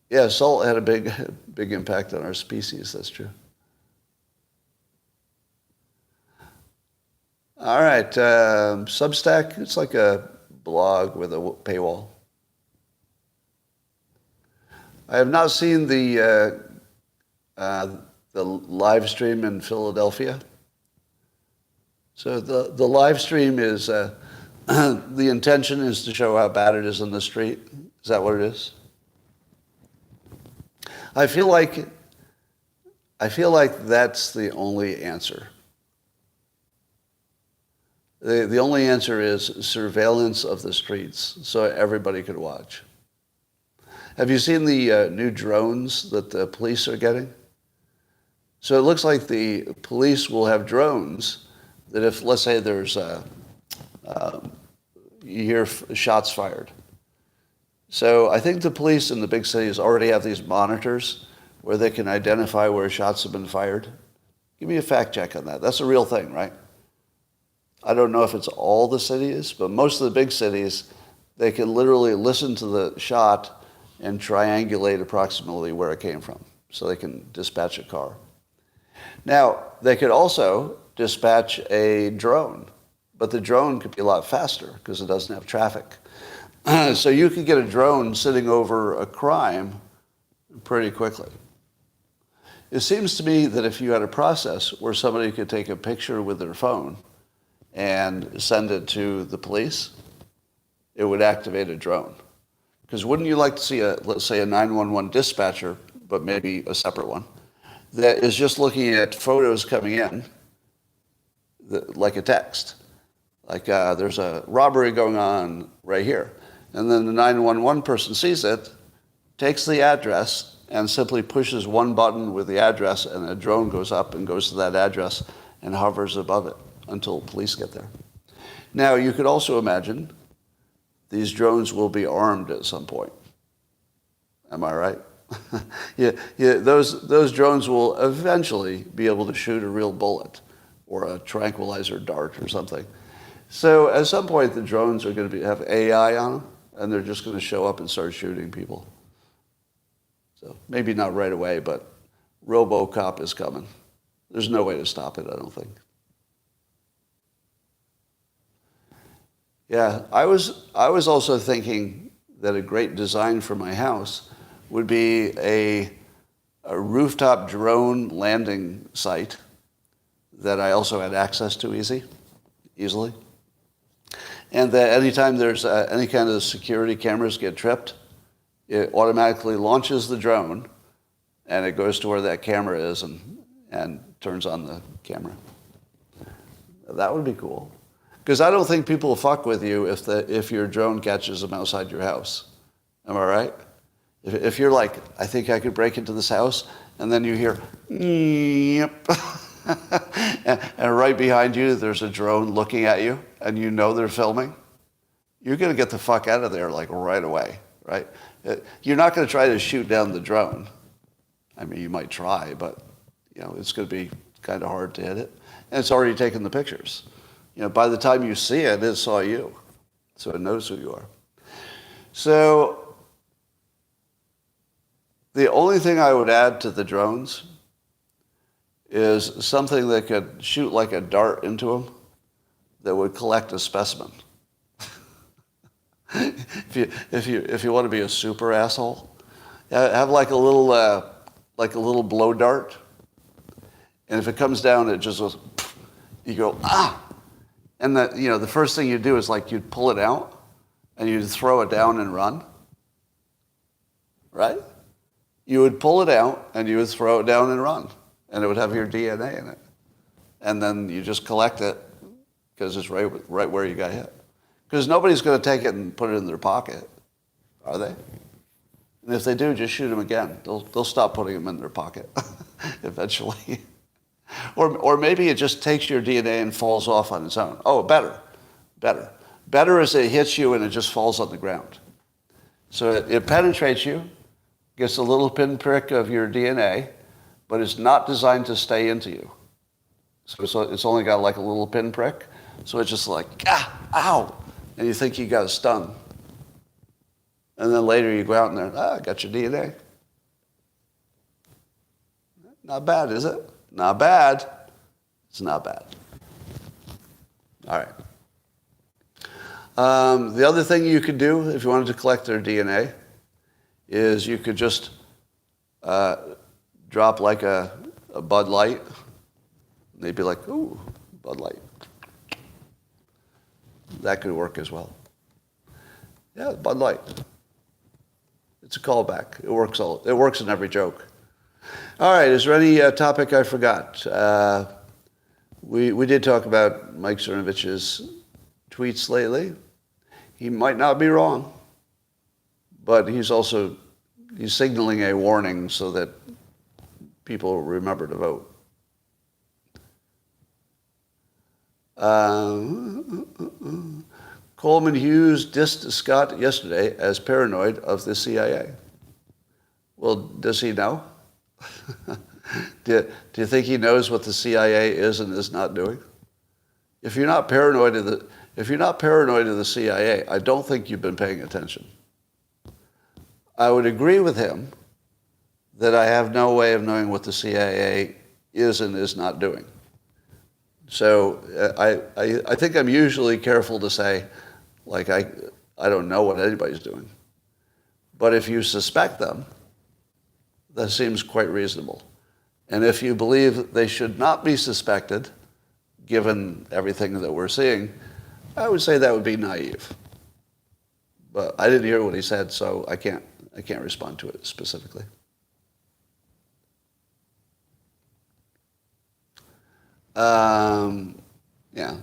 Yeah, salt had a big impact on our species, that's true. All right, Substack, it's like a blog with a paywall. I have not seen the live stream in Philadelphia. So the live stream is, the intention is to show how bad it is in the street. Is that what it is? I feel like that's the only answer. The only answer is surveillance of the streets so everybody could watch. Have you seen the new drones that the police are getting? So it looks like the police will have drones that if, let's say there's you hear shots fired. So I think the police in the big cities already have these monitors where they can identify where shots have been fired. Give me a fact check on that. That's a real thing, right? I don't know if it's all the cities, but most of the big cities, they can literally listen to the shot and triangulate approximately where it came from, so they can dispatch a car. Now, they could also dispatch a drone, but the drone could be a lot faster because it doesn't have traffic. So you could get a drone sitting over a crime pretty quickly. It seems to me that if you had a process where somebody could take a picture with their phone and send it to the police, it would activate a drone. Because wouldn't you like to see let's say a 911 dispatcher, but maybe a separate one, that is just looking at photos coming in, like a text. Like there's a robbery going on right here. And then the 911 person sees it, takes the address, and simply pushes one button with the address, and a drone goes up and goes to that address and hovers above it until police get there. Now, you could also imagine these drones will be armed at some point. Am I right? yeah, those drones will eventually be able to shoot a real bullet or a tranquilizer dart or something. So at some point, the drones are going to have AI on them, and they're just going to show up and start shooting people. So maybe not right away, but RoboCop is coming. There's no way to stop it, I don't think. Yeah, I was also thinking that a great design for my house would be a rooftop drone landing site that I also had access to easily. And that anytime there's any kind of security cameras get tripped, it automatically launches the drone, and it goes to where that camera is and turns on the camera. That would be cool. Because I don't think people will fuck with you if your drone catches them outside your house. Am I right? If you're like, I think I could break into this house, and then you hear, yep, and right behind you there's a drone looking at you, and you know they're filming, you're going to get the fuck out of there like right away, right? You're not going to try to shoot down the drone. I mean, you might try, but it's going to be kind of hard to hit it. And it's already taken the pictures. By the time you see it, it saw you. So it knows who you are. So the only thing I would add to the drones is something that could shoot like a dart into them that would collect a specimen. If you want to be a super asshole, have like a little blow dart, and if it comes down, it just goes. You go and the first thing you do is like you'd pull it out and you'd throw it down and run. Right? You would pull it out and you would throw it down and run, and it would have your DNA in it, and then you just collect it because it's right where you got hit. Because nobody's going to take it and put it in their pocket, are they? And if they do, just shoot them again. They'll stop putting them in their pocket eventually. Or maybe it just takes your DNA and falls off on its own. Oh, better. Better is it hits you and it just falls on the ground. So it penetrates you, gets a little pinprick of your DNA, but it's not designed to stay into you. So it's only got like a little pinprick. So it's just like, ow. And you think you got a stun. And then later you go out and I got your DNA. Not bad, is it? Not bad. It's not bad. All right. The other thing you could do if you wanted to collect their DNA is you could just drop like a Bud Light. And they'd be like, ooh, Bud Light. That could work as well. Yeah, Bud Light. It's a callback. It works in every joke. All right, is there any topic I forgot? We did talk about Mike Cernovich's tweets lately. He might not be wrong, but he's signaling a warning so that people remember to vote. Coleman Hughes dissed Scott yesterday as paranoid of the CIA. Well, does he know? Do you think he knows what the CIA is and is not doing? If you're not paranoid of the CIA, I don't think you've been paying attention. I would agree with him that I have no way of knowing what the CIA is and is not doing. So I think I'm usually careful to say, like, I don't know what anybody's doing. But if you suspect them, that seems quite reasonable. And if you believe they should not be suspected, given everything that we're seeing, I would say that would be naive. But I didn't hear what he said, so I can't respond to it specifically. Yeah.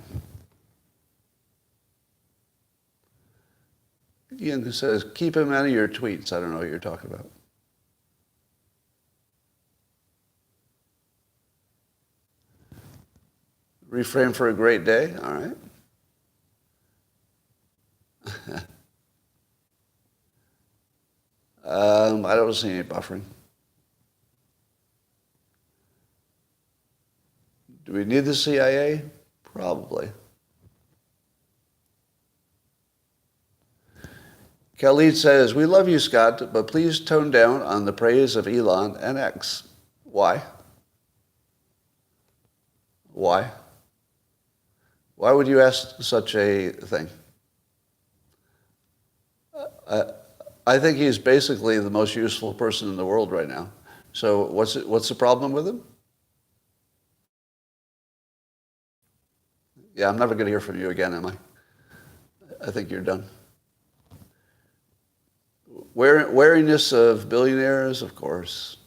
Ian says, keep him out of your tweets. I don't know what you're talking about. Reframe for a great day. All right. I don't see any buffering. Do we need the CIA? Probably. Khalid says, we love you, Scott, but please tone down on the praise of Elon and X. Why? Why? Why would you ask such a thing? I think he's basically the most useful person in the world right now. So what's the problem with him? Yeah, I'm never going to hear from you again, am I? I think you're done. Wariness of billionaires, of course.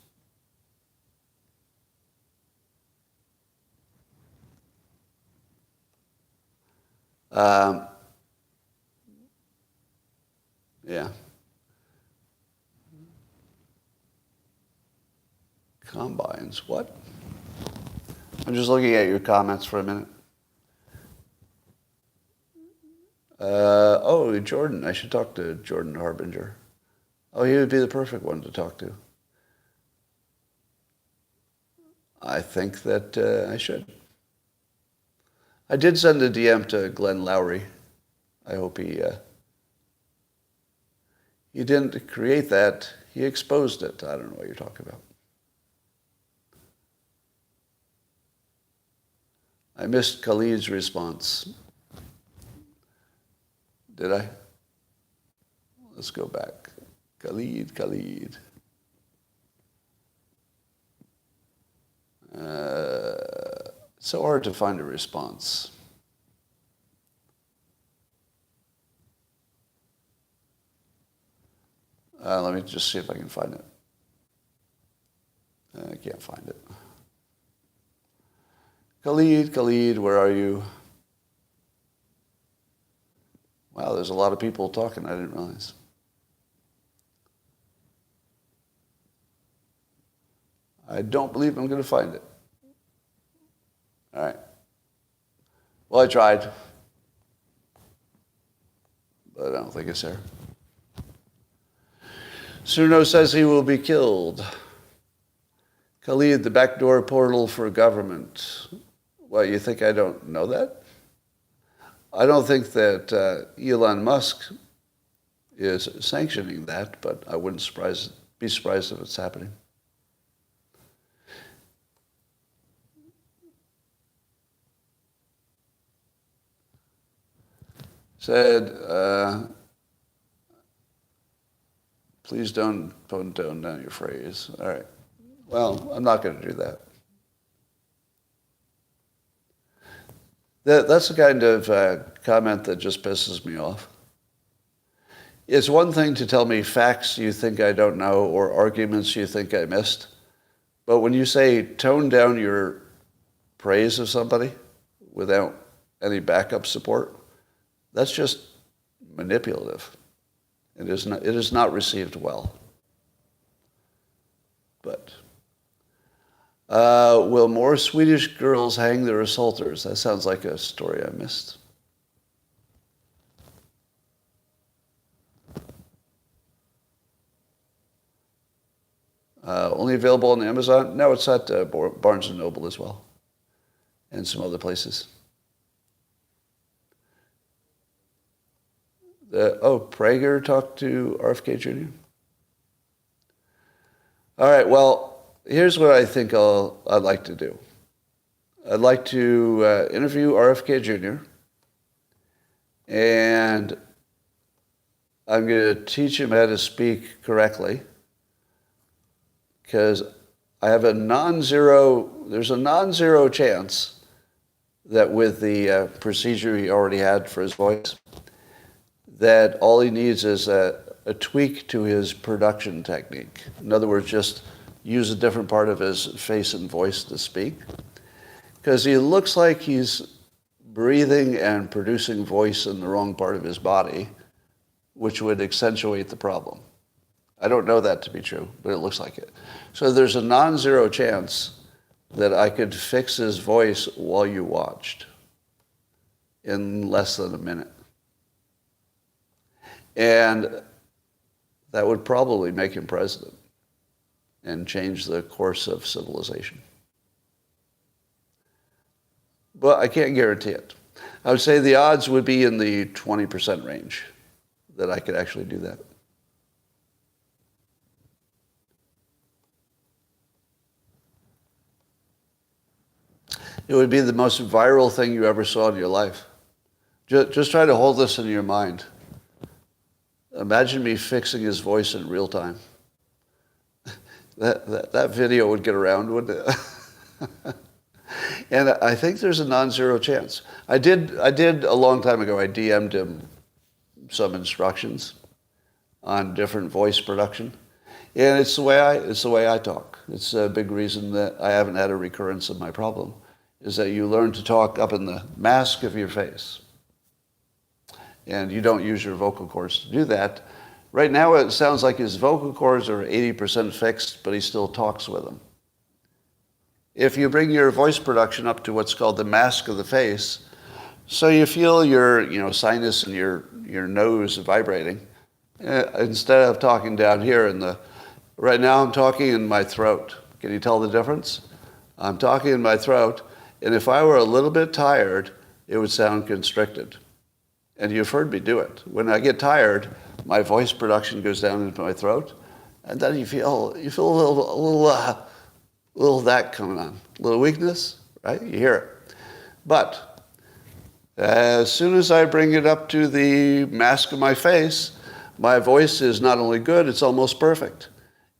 Yeah. Combines, what? I'm just looking at your comments for a minute. Jordan. I should talk to Jordan Harbinger. Oh, he would be the perfect one to talk to. I think that I should. I did send a DM to Glenn Lowry. I hope he didn't create that. He exposed it. I don't know what you're talking about. I missed Khalid's response. Did I? Let's go back. Khalid. It's so hard to find a response. Let me just see if I can find it. I can't find it. Khalid, where are you? Wow, there's a lot of people talking. I didn't realize. I don't believe I'm going to find it. All right. Well, I tried. But I don't think it's there. Suno says he will be killed. Khalid, the backdoor portal for government. What, you think I don't know that? I don't think that Elon Musk is sanctioning that, but I wouldn't be surprised if it's happening. Said, please don't tone down your phrase. All right. Well, I'm not going to do that. That's the kind of comment that just pisses me off. It's one thing to tell me facts you think I don't know or arguments you think I missed. But when you say tone down your praise of somebody without any backup support, that's just manipulative. It is not received well. But will more Swedish girls hang their assaulters? That sounds like a story I missed. Only available on Amazon? No, it's at Barnes & Noble as well. And some other places. Prager talked to RFK Jr.? All right, well, here's what I think I'd like to do. I'd like to interview RFK Jr. And I'm going to teach him how to speak correctly because I have there's a non-zero chance that with the procedure he already had for his voice, that all he needs is a tweak to his production technique. In other words, just use a different part of his face and voice to speak. because he looks like he's breathing and producing voice in the wrong part of his body, which would accentuate the problem. I don't know that to be true, but it looks like it. So there's a non-zero chance that I could fix his voice while you watched in less than a minute. And that would probably make him president and change the course of civilization. But I can't guarantee it. I would say the odds would be in the 20% range that I could actually do that. It would be the most viral thing you ever saw in your life. Just try to hold this in your mind. Imagine me fixing his voice in real time. That video would get around, wouldn't it? And I think there's a non-zero chance. I did a long time ago, I DM'd him some instructions on different voice production. And it's the way I talk. It's a big reason that I haven't had a recurrence of my problem, is that you learn to talk up in the mask of your face. And you don't use your vocal cords to do that. Right now it sounds like his vocal cords are 80% fixed, but he still talks with them. If you bring your voice production up to what's called the mask of the face, so you feel your sinus and your nose vibrating, instead of talking down here right now I'm talking in my throat. Can you tell the difference? I'm talking in my throat, and if I were a little bit tired, it would sound constricted. And you've heard me do it. When I get tired, my voice production goes down into my throat, and then you feel a little that coming on, a little weakness, right? You hear it. But as soon as I bring it up to the mask of my face, my voice is not only good, it's almost perfect.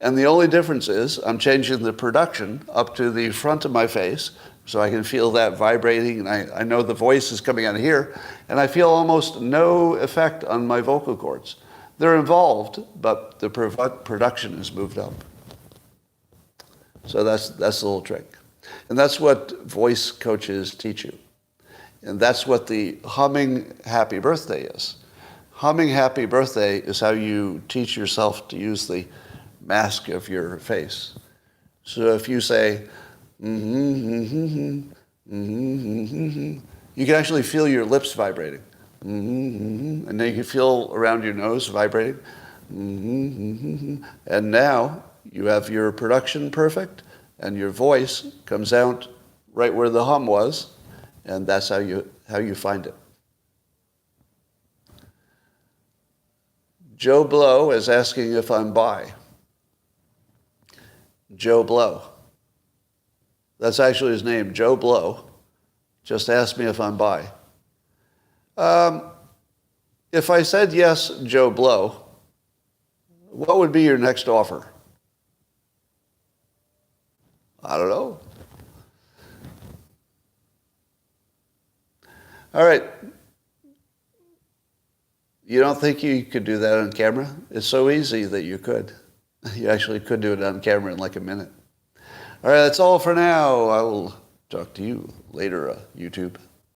And the only difference is I'm changing the production up to the front of my face so I can feel that vibrating, and I know the voice is coming out of here, and I feel almost no effect on my vocal cords. They're involved, but the production is moved up. So that's the little trick. And that's what voice coaches teach you. And that's what the humming happy birthday is. Humming happy birthday is how you teach yourself to use the mask of your face. So if you say, you can actually feel your lips vibrating. And then you can feel around your nose vibrating. And now you have your production perfect, and your voice comes out right where the hum was, and that's how you find it. Joe Blow is asking if I'm bi. Joe Blow. That's actually his name, Joe Blow. Just asked me if I'm bi. If I said yes, Joe Blow, what would be your next offer? I don't know. All right. You don't think you could do that on camera? It's so easy that you could. You actually could do it on camera in like a minute. All right, that's all for now. I will talk to you later, YouTube.